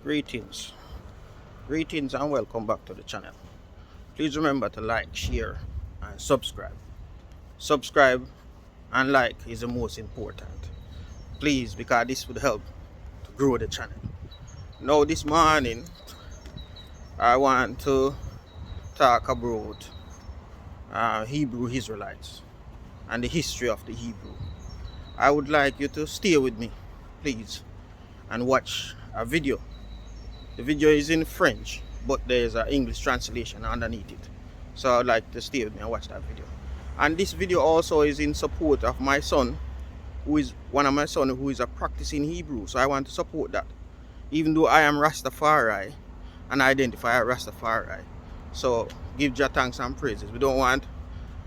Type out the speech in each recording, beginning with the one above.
Greetings, greetings, and welcome back to the channel. Please remember to like, share, and subscribe. Subscribe and like is the most important. Please, because this would help to grow the channel. Now, this morning, I want to talk about Hebrew Israelites and the history of the Hebrew. I would like you to stay with me, please, and watch a video. The video is in French, but there's an English translation underneath it. So I'd like to stay with me and watch that video. And this video also is in support of my son, who is one of my son who is a practicing Hebrew. So I want to support that. Even though I am Rastafari and identify as Rastafari. So give Jah thanks and praises. We don't want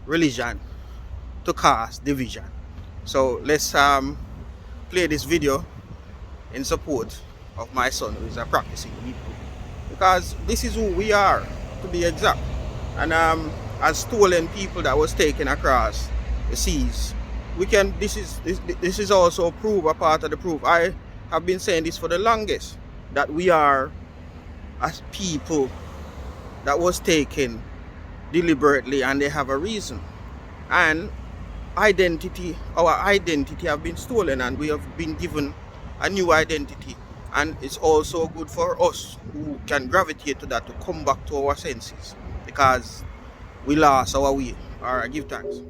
religion to cause division. So let's play this video in support of my son who is a practicing Hebrew, because this is who we are, to be exact. And as stolen people that was taken across the seas, we can this is also proof, a part of the proof. I have been saying this for the longest, that we are as people that was taken deliberately, and they have a reason, and our identity have been stolen, and we have been given a new identity. And it's also good for us who can gravitate to that to come back to our senses, because we lost our way. Alright, give thanks.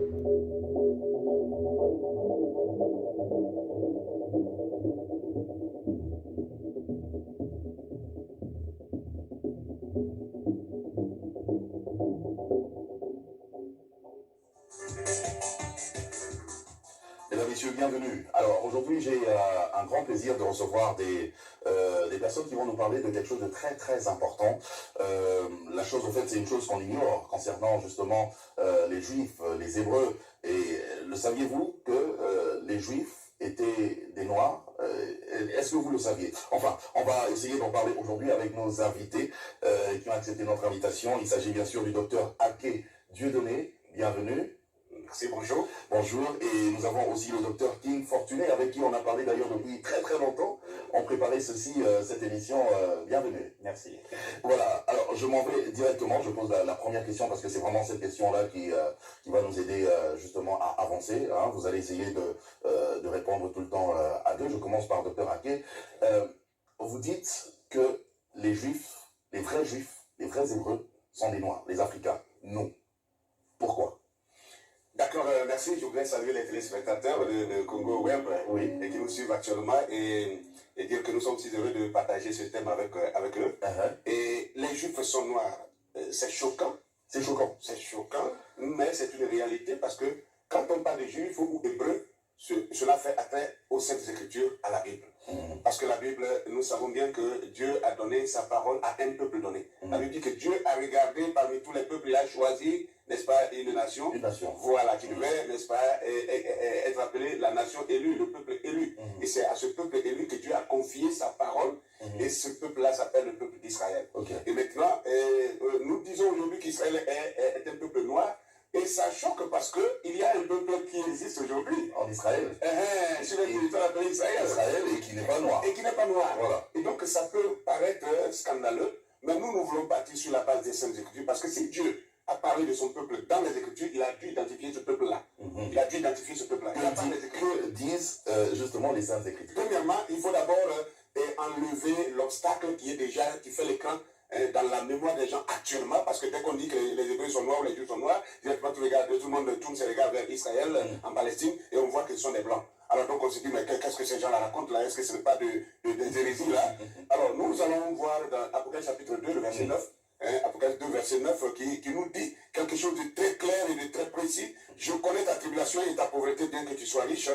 Mesdames, Messieurs, bienvenue. Alors aujourd'hui, j'ai un grand plaisir de recevoir des personnes qui vont nous parler de quelque chose de très très important. La chose, au fait, c'est une chose qu'on ignore concernant justement les Juifs, les Hébreux. Et le saviez-vous que les Juifs étaient des Noirs? Est-ce que vous le saviez? Enfin, on va essayer d'en parler aujourd'hui avec nos invités qui ont accepté notre invitation. Il s'agit bien sûr du docteur Ake Dieudonné. Bienvenue. Merci, bonjour. Bonjour, et nous avons aussi le docteur King Fortuné, avec qui on a parlé d'ailleurs depuis très très longtemps. On préparait cette émission. Bienvenue. Merci. Voilà, alors je m'en vais directement, je pose la première question, parce que c'est vraiment cette question-là qui va nous aider justement à avancer. Hein. Vous allez essayer de répondre tout le temps à deux. Je commence par docteur Ake. Vous dites que les Juifs, les vrais Hébreux, sont des Noirs, les Africains. Non. Pourquoi? D'accord, merci. Je voudrais saluer les téléspectateurs de Congo Web, oui, et qui nous suivent actuellement, et dire que nous sommes si heureux de partager ce thème avec eux. Et les Juifs sont noirs. C'est choquant. C'est choquant. C'est choquant, mais c'est une réalité, parce que quand on parle de Juifs ou Hébreux, cela fait attrait aux Saintes Écritures, à la Bible. Parce que la Bible, nous savons bien que Dieu a donné sa parole à un peuple donné. La Bible dit que Dieu a regardé parmi tous les peuples et a choisi, n'est-ce pas, une nation. Une nation. Voilà, qui devait, n'est-ce pas, être appelée la nation élue, le peuple élu. Et c'est à ce peuple élu que Dieu a confié sa parole. Et ce peuple-là s'appelle le peuple d'Israël. Et maintenant, nous disons aujourd'hui qu'Israël est un peuple noir. Et ça choque parce qu'il y a un peuple qui existe aujourd'hui. En Israël. Sur le territoire appelé Israël. Et qui n'est pas noir. Et qui n'est pas noir. Voilà. Et donc ça peut paraître scandaleux, mais nous voulons partir sur la base des Saintes Écritures, parce que si Dieu a parlé de son peuple dans les Écritures, il a dû identifier ce peuple-là. Il a dû identifier ce peuple-là. Que disent justement les Saintes Écritures? Premièrement, il faut d'abord enlever l'obstacle qui fait l'écran dans la mémoire des gens actuellement, parce que dès qu'on dit que les Hébreux sont noirs ou les Juifs sont noirs, directement tout le monde tourne ses regards vers Israël, en Palestine, et on voit que ce sont des Blancs. Alors donc on se dit, mais qu'est-ce que ces gens-là racontent là? Est-ce que ce n'est pas des hérésies là? Alors nous allons voir dans Apocalypse chapitre 2, le verset 9, Apocalypse 2, verset 9, qui nous dit quelque chose de très clair et de très précis. Je connais ta tribulation et ta pauvreté, bien que tu sois riche,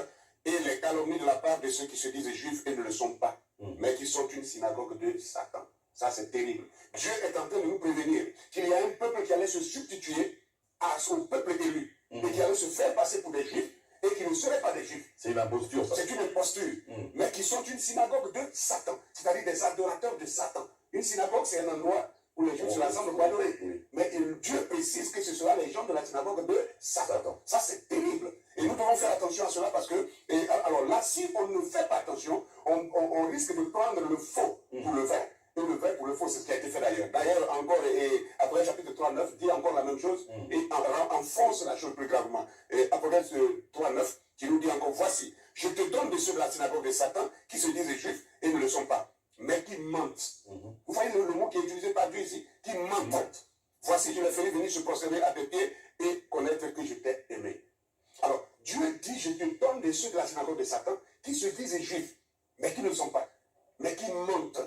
et les calomnies de la part de ceux qui se disent juifs et ne le sont pas, mais qui sont une synagogue de Satan. Ça, c'est terrible. Dieu est en train de nous prévenir qu'il y a un peuple qui allait se substituer à son peuple élu, et qui allait se faire passer pour des juifs, et qui ne seraient pas des juifs. C'est une imposture, ça. C'est une imposture. Mais qui sont une synagogue de Satan, c'est-à-dire des adorateurs de Satan. Une synagogue, c'est un endroit où les gens se rassemblent pour adorer. Mais Dieu précise que ce sera les gens de la synagogue de Satan. Ça, c'est terrible. Et nous devons faire attention à cela, parce que, alors là, si on ne fait pas attention, on risque de prendre le faux pour le vrai. encore, et après chapitre 3:9, dit encore la même chose et enfonce la chose plus gravement. Et Apocalypse 3:9, qui nous dit encore, voici, je te donne de ceux de la synagogue de Satan qui se disent juifs et ne le sont pas, mais qui mentent. Vous voyez le mot qui est utilisé par Dieu ici, qui mentent. Voici, je les ferai venir se prosterner à tes pieds et connaître que je t'ai aimé. Alors, Dieu dit, je te donne de ceux de la synagogue de Satan qui se disent juifs, mais qui ne le sont pas, mais qui mentent.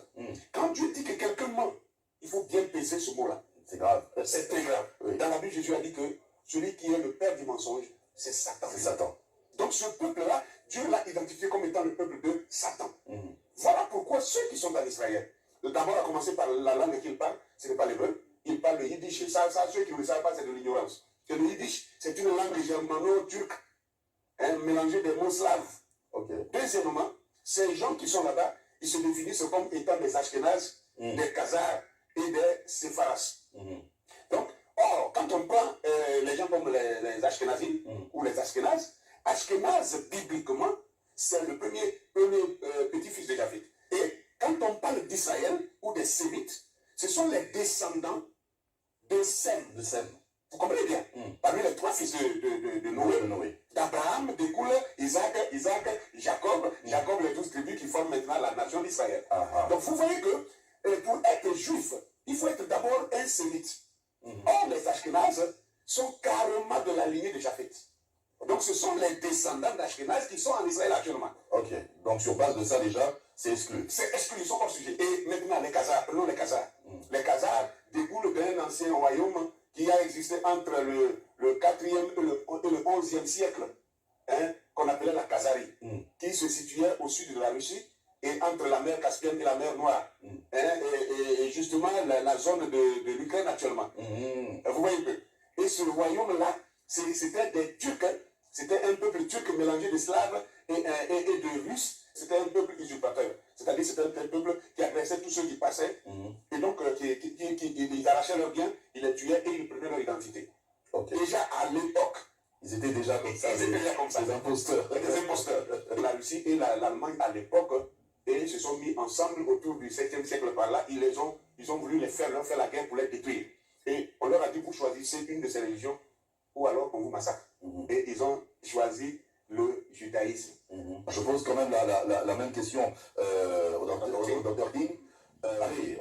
Quand Dieu dit que quelqu'un ment, il faut bien peser ce mot-là. C'est grave. C'est très grave. Oui. Dans la Bible, Jésus a dit que celui qui est le père du mensonge, c'est Satan. C'est Satan. Donc ce peuple-là, Dieu l'a identifié comme étant le peuple de Satan. Voilà pourquoi ceux qui sont en Israël, d'abord à commencer par la langue qu'ils parlent, ce n'est pas l'hébreu, ils parlent le yiddish. Et ça, ceux qui ne le savent pas, c'est de l'ignorance. Et le yiddish, c'est une langue germano-turque, mélangée des mots slaves. Okay. Deuxièmement, ces gens qui sont là-bas, ils se définissent comme étant des Ashkénazes, des Khazars et des Sépharas. Donc, quand on prend les gens comme les Ashkénazis ou les Ashkénazes, Ashkénaz, bibliquement, c'est le premier petit-fils de Japheth. Et quand on parle d'Israël ou des Sémites, ce sont les descendants de Sem. De Sem. Vous comprenez bien? Parmi les 3 fils de Noé, d'Abraham découle Isaac, Jacob, les 12 tribus qui forment maintenant la nation d'Israël. Donc vous voyez que pour être juif, il faut être d'abord un sémite. Or, les Ashkénazes sont carrément de la lignée de Japheth. Donc ce sont les descendants d'Ashkénaz qui sont en Israël actuellement. Ok, donc sur base de ça déjà, c'est exclu. C'est exclu, ils sont hors sujet. Et maintenant les Khazars, prenons les Khazars. Les Khazars découlent d'un ancien royaume qui a existé entre le 4e et le 11e siècle, qu'on appelait la Khazarie, qui se situait au sud de la Russie et entre la mer Caspienne et la mer Noire. Et justement la zone de l'Ukraine actuellement. Vous voyez un peu. Et ce royaume-là, c'était des Turcs, c'était un peuple turc mélangé de Slaves et de Russes. C'était un peuple usurpateur. C'est-à-dire c'était un peuple qui agressait tous ceux qui passaient. Et donc, ils arrachaient leurs biens, ils les tuaient et ils prenaient leur identité. Okay. Déjà à l'époque, ils étaient déjà comme ça. Des imposteurs. Des imposteurs. La Russie et l'Allemagne à l'époque, et ils se sont mis ensemble autour du 7e siècle par là. Ils ont voulu leur faire la guerre pour les détruire. Et on leur a dit, vous choisissez une de ces religions ou alors on vous massacre. Et ils ont choisi le judaïsme. Je pose quand même la même question au docteur King. Allez,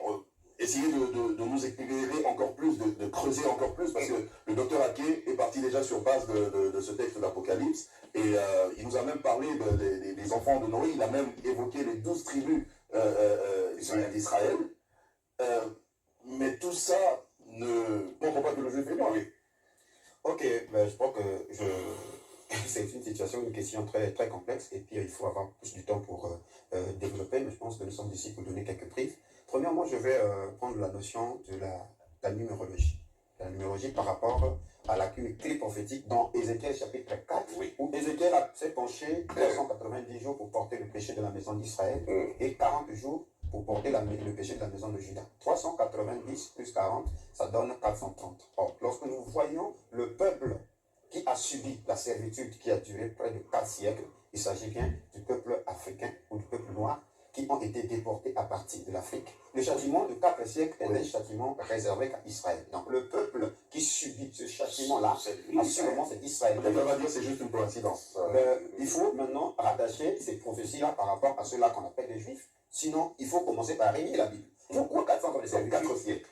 essayez de nous éclairer encore plus, de creuser encore plus, parce que le docteur Aké est parti déjà sur base de ce texte d'Apocalypse, et il nous a même parlé des enfants de Noé, il a même évoqué les 12 tribus d'Israël. Mais tout ça ne comprend pas que le juif est mort. Ok, ben, je crois que c'est une situation, une question très, très complexe, et puis il faut avoir plus du temps pour développer, mais je pense que nous sommes ici pour donner quelques prises. Premièrement, je vais prendre la notion de la numérologie. La numérologie par rapport à la clé prophétique dans Ézéchiel chapitre 4, où Ézéchiel s'est penché 390 jours pour porter le péché de la maison d'Israël et 40 jours pour porter le péché de la maison de Juda. 390 plus 40, ça donne 430. Or, lorsque nous voyons le peuple qui a subi la servitude qui a duré près de 4 siècles, il s'agit bien du peuple africain ou du peuple noir qui ont été déportés à partir de l'Afrique. Le châtiment de 4 siècles est un châtiment réservé à Israël. Donc le peuple qui subit ce châtiment-là, assurément c'est Israël. On va dire que c'est juste une coïncidence. Il faut maintenant rattacher ces prophéties-là par rapport à ceux-là qu'on appelle les Juifs. Sinon, il faut commencer par régner la Bible. Pourquoi 400 comme les 4 siècles?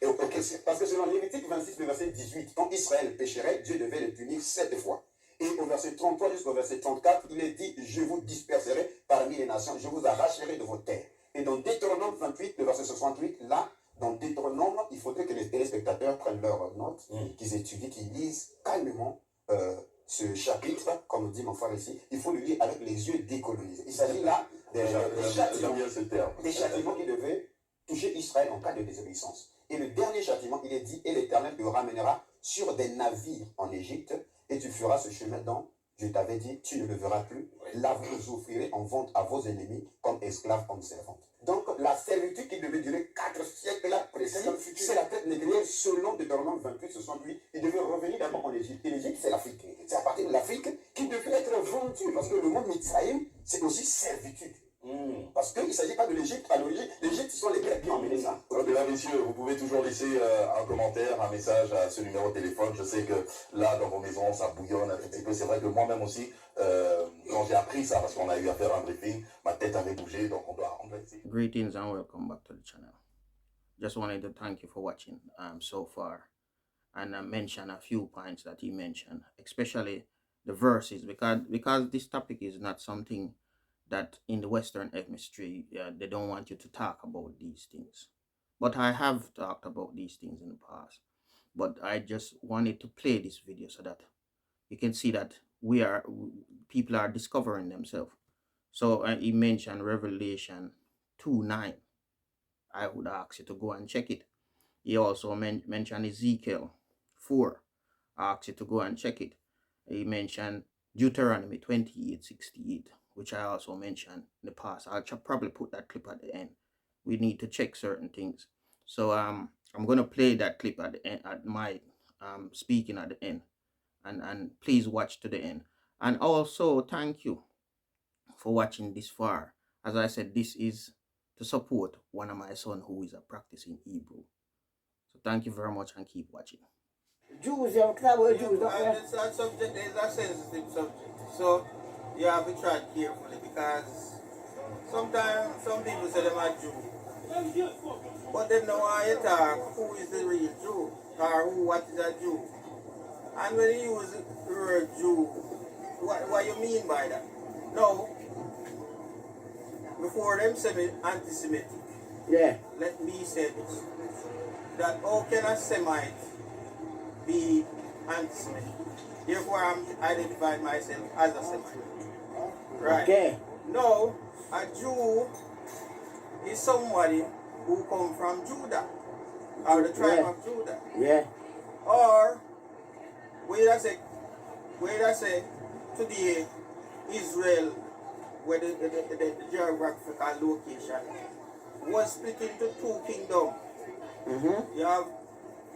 Parce que selon Lévitique 26, le verset 18, quand Israël pécherait, Dieu devait le punir 7 fois. Et au verset 33 jusqu'au verset 34, il est dit, je vous disperserai parmi les nations, je vous arracherai de vos terres. Et dans Deutéronome 28, le verset 68, là, dans Deutéronome, il faudrait que les téléspectateurs prennent leurs notes, qu'ils étudient, qu'ils lisent calmement ce chapitre, comme dit mon frère ici. Il faut le lire avec les yeux décolonisés. Il s'agit là des châtiments qui devaient toucher Israël en cas de désobéissance. Et le dernier châtiment, il est dit, et l'Éternel te ramènera sur des navires en Égypte, et tu feras ce chemin dont je t'avais dit, tu ne le verras plus. Là, vous vous offrirez en vente à vos ennemis, comme esclaves, comme servantes. Donc, la servitude qui devait durer 4 siècles là, précis, c'est la tête négrière, selon Deutéronome 28, 68. Il devait revenir d'abord en Égypte. Et l'Égypte, c'est l'Afrique. C'est à partir de l'Afrique qu'il devait être vendu, parce que le monde Mitzrayim, c'est aussi servitude. Parce qu'il ne s'agit pas de l'Égypte à l'origine. L'Égypte, ce sont les très bien emmené ça. Mesdames, messieurs, vous pouvez toujours laisser un commentaire, un message à ce numéro de téléphone. Je sais que là, dans vos maisons, ça bouillonne un petit peu. C'est vrai que moi-même aussi, quand j'ai appris ça, parce qu'on a eu à faire un briefing, ma tête avait bougé, donc on doit essayer. Greetings and welcome back to the channel. Just wanted to thank you for watching so far, and mention a few points that he mentioned, especially the verses, because this topic is not something that in the Western Hemisphere they don't want you to talk about these things. But I have talked about these things in the past. But I just wanted to play this video so that you can see that people are discovering themselves. So he mentioned Revelation 2:9. I would ask you to go and check it. He also mentioned Ezekiel 4. I ask you to go and check it. He mentioned Deuteronomy 28:68, which I also mentioned in the past. I'll probably put that clip at the end. We need to check certain things. So I'm going to play that clip at the end, at my speaking at the end. And please watch to the end. And also, thank you for watching this far. As I said, this is to support one of my sons who is a practicing Hebrew. So thank you very much and keep watching. Jews, you have a word Jews, don't you? That subject is a sensitive subject. So you have to tread carefully, because sometimes some people say them are Jew. But they know how you talk, who is the real Jew, or what is a Jew. And when you use the word Jew, what you mean by that? No. Before them say me anti-Semitic, Yeah. let me say this. That how can a Semite be anti-Semitic? Therefore I'm identifying myself as a Semite. Right. Okay. No, a Jew is somebody who come from Judah, or the tribe Yeah. of Judah. Yeah. Or where I say today Israel, where the geographical location was split into two kingdoms. Mm-hmm. You have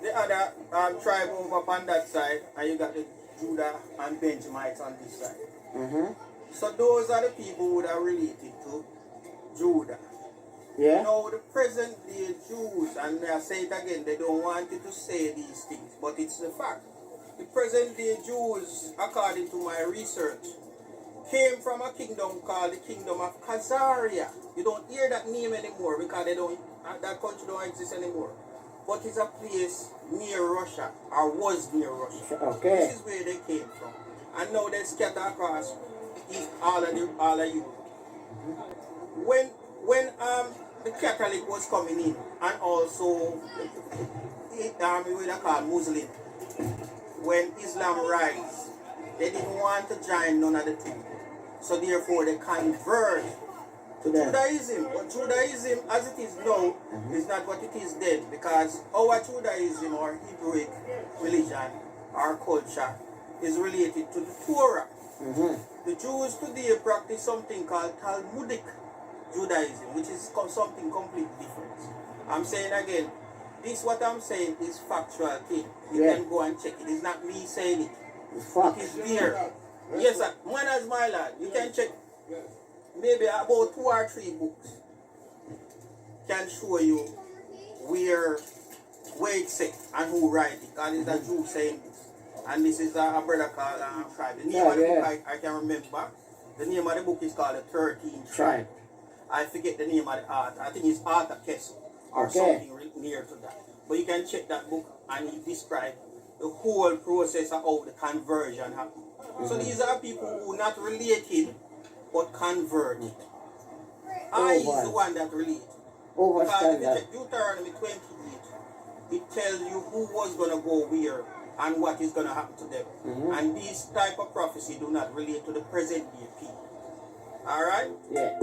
the other tribe over on that side, and you got the Judah and Benjamites on this side. Mm-hmm. So those are the people who are related to Judah. Yeah. Now the present day Jews, and I say it again, they don't want you to say these things, but it's the fact. The present day Jews, according to my research, came from a kingdom called the Kingdom of Khazaria. You don't hear that name anymore because that country don't exist anymore. But it's a place near Russia, or was near Russia. Okay. This is where they came from. And now they scatter across all of Europe. When the Catholic was coming in, and also the army what they call Muslim, when Islam rise, they didn't want to join none of the two. So therefore they convert to Judaism. But Judaism, as it is now, is not what it is then, because our Judaism or Hebrew religion or culture is related to the Torah. The Jews today practice something called Talmudic Judaism, which is something completely different. I'm saying again, this what I'm saying is factual thing. You can go and check it. It's not me saying it. It is there. Yes, sir. Man as my lad. You can check maybe about 2 or 3 books can show you where it's said and who write it. And it's a Jew saying this. And this is a brother called Tribe. The name of the book I can remember. The name of the book is called The 13th Tribe. I forget the name of the author. I think it's Arthur Kessel or something near to that. But you can check that book and he describes the whole process of how the conversion happened. So these are people who not related but converted. I is the one that related. Because if you check Deuteronomy 28, it tells you who was going to go where and what is going to happen to them. And these type of prophecy do not relate to the present day people. Alright? Yeah.